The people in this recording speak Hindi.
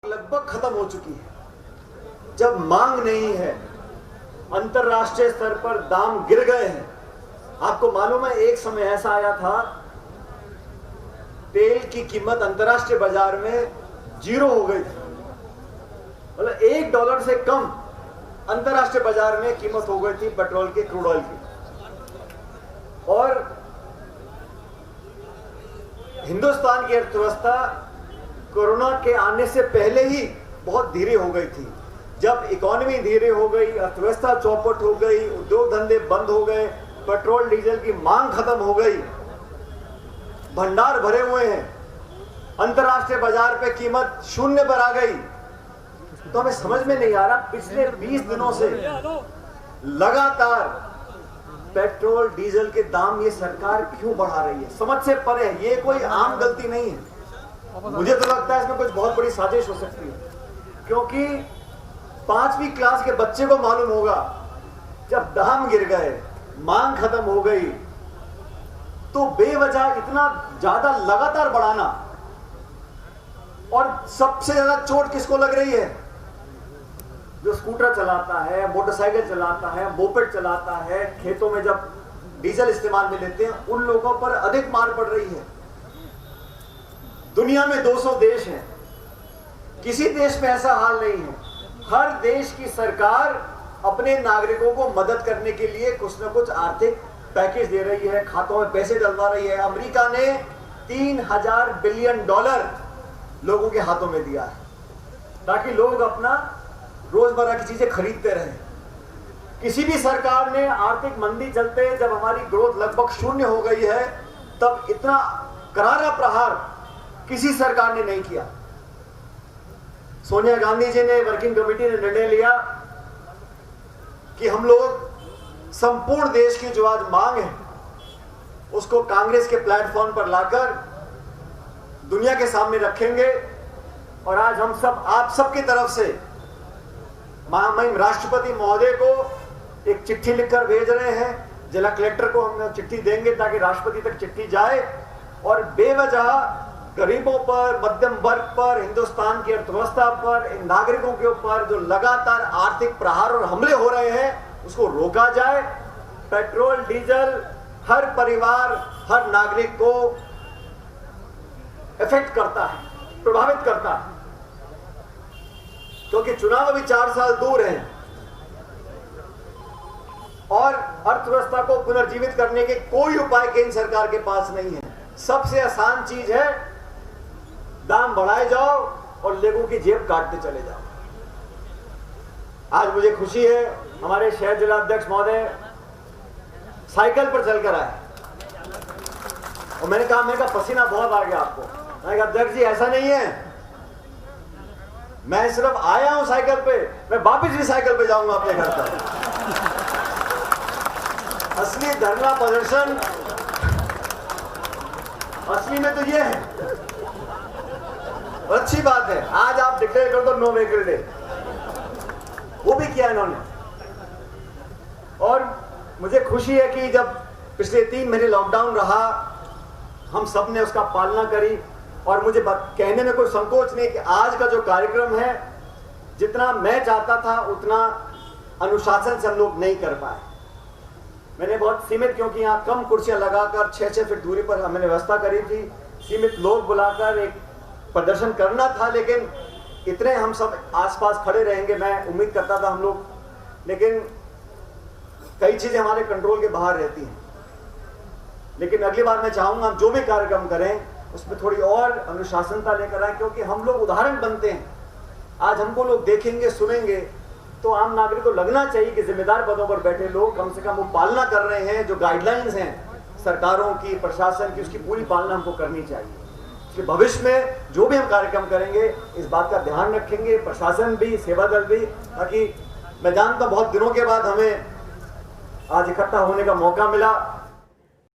लगभग खत्म हो चुकी है। जब मांग नहीं है, अंतरराष्ट्रीय स्तर पर दाम गिर गए हैं। आपको मालूम है, एक समय ऐसा आया था तेल की कीमत अंतरराष्ट्रीय बाजार में 0 हो गई थी। मतलब $1 से कम अंतरराष्ट्रीय बाजार में कीमत हो गई थी पेट्रोल की, क्रूड ऑयल की। और हिंदुस्तान की अर्थव्यवस्था कोरोना के आने से पहले ही बहुत धीरे हो गई थी। जब इकोनॉमी धीरे हो गई, अर्थव्यवस्था चौपट हो गई, उद्योग धंधे बंद हो गए, पेट्रोल डीजल की मांग खत्म हो गई, भंडार भरे हुए हैं, अंतरराष्ट्रीय बाजार पे कीमत 0 पर आ गई, तो हमें समझ में नहीं आ रहा पिछले 20 दिनों से लगातार पेट्रोल डीजल के दाम ये सरकार क्यों बढ़ा रही है। समझ से परे है, ये कोई आम गलती नहीं है। मुझे तो लगता है इसमें कुछ बहुत बड़ी साजिश हो सकती है, क्योंकि 5वीं क्लास के बच्चे को मालूम होगा जब दाम गिर गए, मांग खत्म हो गई, तो बेवजह इतना ज्यादा लगातार बढ़ाना। और सबसे ज्यादा चोट किसको लग रही है? जो स्कूटर चलाता है, मोटरसाइकिल चलाता है, मोपेड चलाता है, खेतों में जब डीजल इस्तेमाल में लेते हैं, उन लोगों पर अधिक मार पड़ रही है। दुनिया में 200 देश हैं, किसी देश में ऐसा हाल नहीं है। हर देश की सरकार अपने नागरिकों को मदद करने के लिए कुछ न कुछ आर्थिक पैकेज दे रही है, खातों में पैसे डलवा रही है। अमेरिका ने $3000 बिलियन लोगों के हाथों में दिया है, ताकि लोग अपना रोजमर्रा की चीजें खरीदते रहें। किसी भी सरकार ने आर्थिक मंदी चलते, जब हमारी ग्रोथ लगभग 0 हो गई है, तब इतना करारा प्रहार किसी सरकार ने नहीं किया। सोनिया गांधी जी ने, वर्किंग कमेटी ने निर्णय लिया कि हम लोग संपूर्ण देश की जो आज मांग है उसको कांग्रेस के प्लेटफॉर्म पर लाकर दुनिया के सामने रखेंगे। और आज हम सब, आप सबकी तरफ से महामहिम राष्ट्रपति महोदय को एक चिट्ठी लिखकर भेज रहे हैं। जिला कलेक्टर को हम चिट्ठी देंगे ताकि राष्ट्रपति तक चिट्ठी जाए और बेवजह गरीबों पर, मध्यम वर्ग पर, हिंदुस्तान की अर्थव्यवस्था पर, इन नागरिकों के ऊपर जो लगातार आर्थिक प्रहार और हमले हो रहे हैं उसको रोका जाए। पेट्रोल डीजल हर परिवार, हर नागरिक को इफेक्ट करता है, प्रभावित करता है, क्योंकि चुनाव अभी 4 साल दूर हैं और अर्थव्यवस्था को पुनर्जीवित करने के कोई उपाय केंद्र सरकार के पास नहीं है। सबसे आसान चीज है दाम बढ़ाए जाओ और लोगों की जेब काटते चले जाओ। आज मुझे खुशी है, हमारे शहर जिला अध्यक्ष महोदय साइकिल पर चलकर आए और मैंने कहा पसीना बहुत आ गया आपको। मैंने कहा अध्यक्ष जी ऐसा नहीं है, मैं सिर्फ आया हूं साइकिल पे, मैं वापस भी साइकिल पे जाऊंगा अपने घर पर। असली धरना प्रदर्शन असली में तो ये है। और अच्छी बात है, आज आप डिक्लेयर कर दो नो व्हीकल डे, वो भी किया इन्होंने। और मुझे खुशी है कि जब पिछले 3 महीने लॉकडाउन रहा, हम सब ने उसका पालना करी। और मुझे कहने में कोई संकोच नहीं कि आज का जो कार्यक्रम है, जितना मैं चाहता था उतना अनुशासन से हम लोग नहीं कर पाए। मैंने बहुत सीमित, क्योंकि यहाँ कम कुर्सियां लगाकर 6-6 फीट दूरी पर हमने व्यवस्था करी थी, सीमित लोग बुलाकर एक प्रदर्शन करना था, लेकिन इतने हम सब आसपास खड़े रहेंगे मैं उम्मीद करता था हम लोग, लेकिन कई चीजें हमारे कंट्रोल के बाहर रहती हैं। लेकिन अगली बार मैं चाहूंगा हम जो भी कार्यक्रम करें उसमें थोड़ी और अनुशासनता लेकर आए, क्योंकि हम लोग उदाहरण बनते हैं। आज हमको लोग देखेंगे, सुनेंगे, तो आम नागरिक को लगना चाहिए कि जिम्मेदार पदों पर बैठे लोग कम से कम वो पालना कर रहे हैं, जो गाइडलाइंस हैं सरकारों की, प्रशासन की, उसकी पूरी पालना हमको करनी चाहिए। कि भविष्य में जो भी हम कार्यक्रम करेंगे इस बात का ध्यान रखेंगे, प्रशासन भी, सेवा दल भी, ताकि मैं जानता हूं बहुत दिनों के बाद हमें आज इकट्ठा होने का मौका मिला।